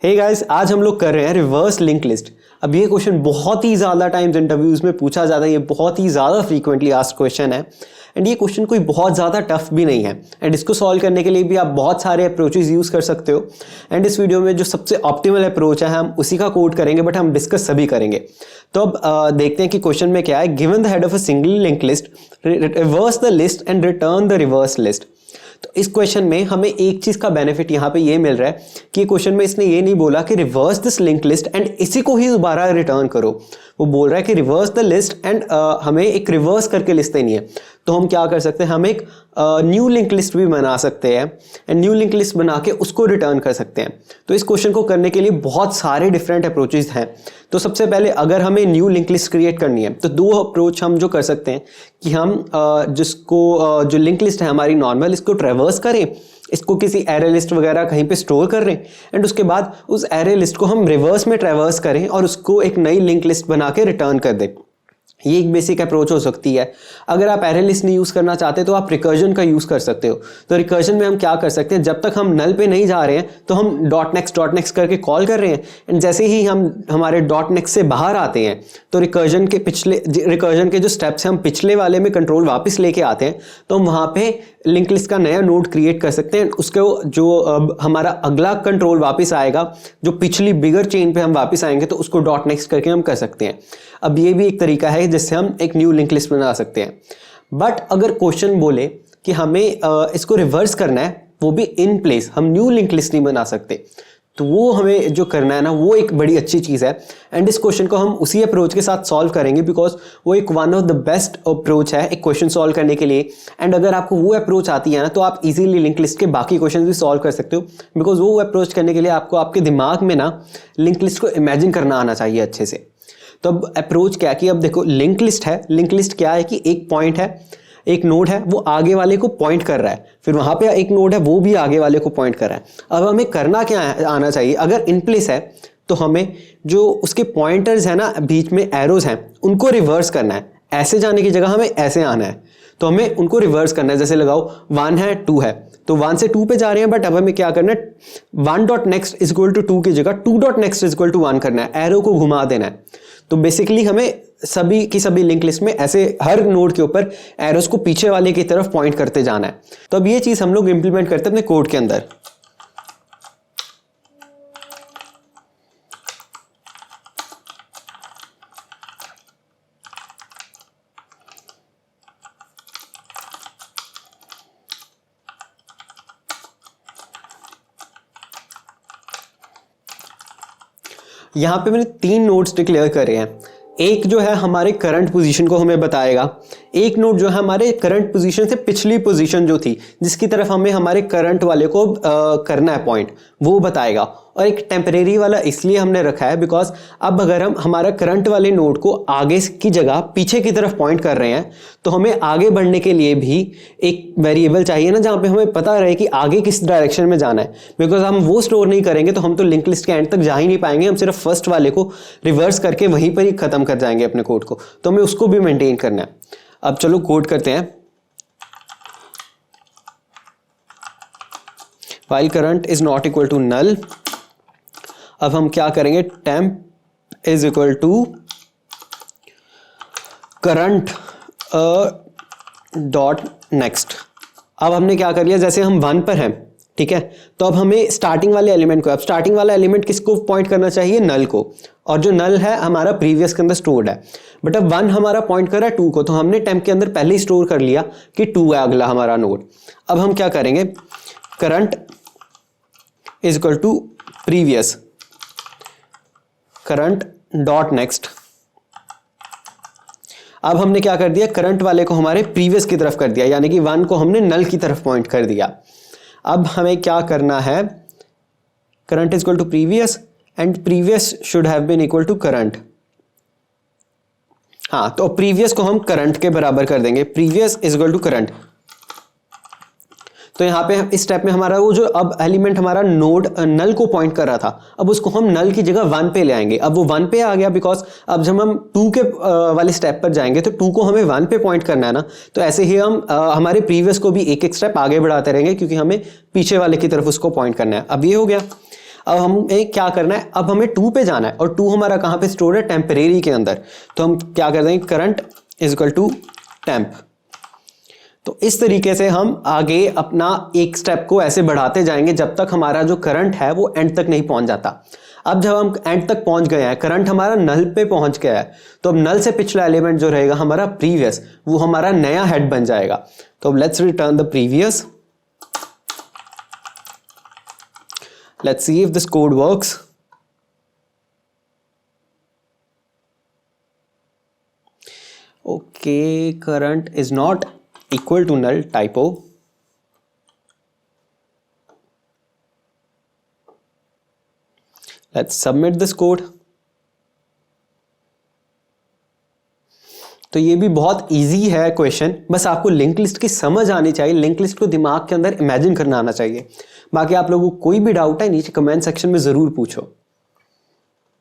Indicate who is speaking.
Speaker 1: Hey guys, आज हम लोग कर रहे हैं रिवर्स लिंक लिस्ट। अब ये क्वेश्चन बहुत ही ज़्यादा टाइम्स इंटरव्यूज़ में पूछा जाता है, ये बहुत ही ज़्यादा फ्रीक्वेंटली आस्क्ड क्वेश्चन है एंड ये क्वेश्चन कोई बहुत ज़्यादा टफ भी नहीं है एंड इसको सॉल्व करने के लिए भी आप बहुत सारे अप्रोचेस यूज़ कर सकते हो। एंड इस वीडियो में जो सबसे ऑप्टिमल अप्रोच है हम उसी का कोड करेंगे, बट हम डिस्कस सभी करेंगे। तो अब देखते हैं कि क्वेश्चन में क्या है। Given the head of a single link list, reverse the list and return the reverse list. तो इस क्वेश्चन में हमें एक चीज का बेनिफिट यहाँ पे ये मिल रहा है कि क्वेश्चन में इसने ये नहीं बोला कि reverse this link list and इसी को ही दोबारा रिटर्न करो। वो बोल रहा है कि रिवर्स द लिस्ट एंड हमें एक रिवर्स करके लिस्ट देनी है। तो हम क्या कर सकते हैं, हम एक न्यू लिंक लिस्ट भी बना सकते हैं एंड न्यू लिंक लिस्ट बना के उसको रिटर्न कर सकते हैं। तो इस क्वेश्चन को करने के लिए बहुत सारे डिफरेंट अप्रोचेस हैं। तो सबसे पहले अगर हमें न्यू लिंक लिस्ट क्रिएट करनी है तो दो अप्रोच हम जो कर सकते हैं कि हम जो लिंक लिस्ट है हमारी नॉर्मल, इसको ट्रैवर्स करें, इसको किसी एरे लिस्ट वगैरह कहीं पे स्टोर कर रहे हैं एंड उसके बाद उस एरे लिस्ट को हम रिवर्स में ट्रैवर्स करें और उसको एक नई लिंक लिस्ट बना के रिटर्न कर दें। ये एक बेसिक अप्रोच हो सकती है। अगर आप एरे लिस्ट नहीं यूज़ करना चाहते तो आप रिकर्जन का यूज़ कर सकते हो। तो रिकर्जन में हम क्या कर सकते हैं, जब तक हम नल पे नहीं जा रहे हैं तो हम डॉट नेक्स्ट करके कॉल कर रहे हैं एंड जैसे ही हम हमारे डॉट नेक्स्ट से बाहर आते हैं तो रिकर्जन के जो स्टेप्स हैं हम पिछले वाले में कंट्रोल वापस लेके आते हैं। तो हम वहाँ पे लिंक लिस्ट का नया नोड क्रिएट कर सकते हैं। उसको जो हमारा अगला कंट्रोल वापस आएगा, जो पिछली बिगर चेन पे हम वापस आएंगे तो उसको डॉट नेक्स्ट करके हम कर सकते हैं। अब ये भी एक तरीका है जिससे हम एक न्यू लिंक लिस्ट बना सकते हैं। बट अगर क्वेश्चन बोले कि हमें इसको रिवर्स करना है, वो भी इन प्लेस, हम न्यू लिंक लिस्ट नहीं बना सकते, तो वो हमें जो करना है ना वो एक बड़ी अच्छी चीज़ है। एंड इस क्वेश्चन को हम उसी अप्रोच के साथ सॉल्व करेंगे बिकॉज वो एक one of the best approach है एक क्वेश्चन सॉल्व करने के लिए। एंड अगर आपको वो अप्रोच आती है ना तो आप इजीली लिंक लिस्ट के बाकी क्वेश्चन भी सॉल्व कर सकते हो, बिकॉज वो अप्रोच करने के लिए आपको आपके दिमाग में ना लिंक लिस्ट को इमेजिन करना आना चाहिए अच्छे से। तो अब अप्रोच क्या कि अब देखो लिंक लिस्ट है, लिंक लिस्ट क्या है कि एक पॉइंट है, एक नोड है, वो आगे वाले को पॉइंट कर रहा है, फिर वहां पे एक नोड है वो भी आगे वाले को पॉइंट कर रहा है। अब हमें करना क्या आना चाहिए, अगर इन प्लेस है तो हमें जो उसके पॉइंटर्स है ना बीच में एरोज हैं उनको रिवर्स करना है। ऐसे जाने की जगह हमें ऐसे आना है, तो हमें उनको रिवर्स करना है। जैसे लगाओ 1 है 2 है तो 1 से 2 पे जा रहे हैं, बट अब हमें क्या करना है 1.next इज इक्वल टू 2 की जगह 2.next इज इक्वल टू 1 करना है, एरो को घुमा देना है। तो बेसिकली हमें सभी की सभी लिंक लिस्ट में ऐसे हर नोड के ऊपर एरोस को पीछे वाले की तरफ पॉइंट करते जाना है। तो अब ये चीज हम लोग इंप्लीमेंट करते हैं अपने कोड के अंदर। यहां पे मैंने 3 नोड्स डिक्लेयर करे हैं। एक जो है हमारे करंट पोजीशन को हमें बताएगा, एक नोड जो है हमारे करंट पोजीशन से पिछली पोजीशन जो थी जिसकी तरफ हमें हमारे करंट वाले को करना है पॉइंट, वो बताएगा। और एक टेम्परेरी वाला इसलिए हमने रखा है बिकॉज अब अगर हम हमारा करंट वाले नोड को आगे की जगह पीछे की तरफ पॉइंट कर रहे हैं तो हमें आगे बढ़ने के लिए भी एक वेरिएबल चाहिए ना जहाँ पे हमें पता रहे कि आगे किस डायरेक्शन में जाना है। बिकॉज हम वो स्टोर नहीं करेंगे तो हम तो लिंक लिस्ट के एंड तक जा ही नहीं पाएंगे, हम सिर्फ फर्स्ट वाले को रिवर्स करके वहीं पर ही खत्म कर जाएंगे अपने कोड को। तो हमें उसको भी मेंटेन करना है। अब चलो कोड करते हैं। while current is not equal to null, अब हम क्या करेंगे, temp is equal to current dot next। अब हमने क्या कर लिया, जैसे हम 1 पर हैं, ठीक है, तो अब हमें स्टार्टिंग वाले एलिमेंट को, अब स्टार्टिंग वाला एलिमेंट किसको पॉइंट करना चाहिए, नल को, और जो नल है हमारा प्रीवियस के अंदर स्टोर्ड है। बट अब 1 हमारा पॉइंट कर रहा है 2 को, तो हमने टेम्प के अंदर पहले ही स्टोर कर लिया कि 2 है अगला हमारा नोड। अब हम क्या करेंगे, current is equal to previous current dot next. अब हमने क्या कर दिया, करंट वाले को हमारे प्रीवियस की तरफ कर दिया, यानी कि 1 को हमने नल की तरफ पॉइंट कर दिया। अब हमें क्या करना है, current is equal to previous and previous should have been equal to current. हाँ, तो प्रीवियस को हम करंट के बराबर कर देंगे, previous is equal to current. तो यहाँ पे इस स्टेप में हमारा वो जो अब एलिमेंट हमारा नोड नल को पॉइंट कर रहा था, अब उसको हम नल की जगह 1 पे ले आएंगे। अब वो 1 पे आ गया बिकॉज अब जब हम 2 के वाले स्टेप पर जाएंगे तो 2 को हमें 1 पे पॉइंट करना है ना, तो ऐसे ही हम हमारे प्रीवियस को भी एक एक स्टेप आगे बढ़ाते रहेंगे क्योंकि हमें पीछे वाले की तरफ उसको पॉइंट करना है। अब ये हो गया। अब हमें क्या करना है, अब हमें 2 पे जाना है, और 2 हमारा कहाँ पे स्टोर है, टेम्परेरी के अंदर। तो हम क्या कर देंगे, current is equal to temp. तो इस तरीके से हम आगे अपना एक स्टेप को ऐसे बढ़ाते जाएंगे जब तक हमारा जो करंट है वो एंड तक नहीं पहुंच जाता। अब जब हम एंड तक पहुंच गए हैं, करंट हमारा नल पे पहुंच गया है, तो अब नल से पिछला एलिमेंट जो रहेगा हमारा प्रीवियस, वो हमारा नया हेड बन जाएगा। तो अब let's return the previous, let's see if this code works. Okay, current is not equal to null, typo. Let's submit this code. तो ये भी बहुत इजी है क्वेश्चन, बस आपको लिंक लिस्ट की समझ आनी चाहिए, लिंक लिस्ट को दिमाग के अंदर इमेजिन करना आना चाहिए। बाकी आप लोगों को कोई भी डाउट है नीचे कमेंट सेक्शन में जरूर पूछो।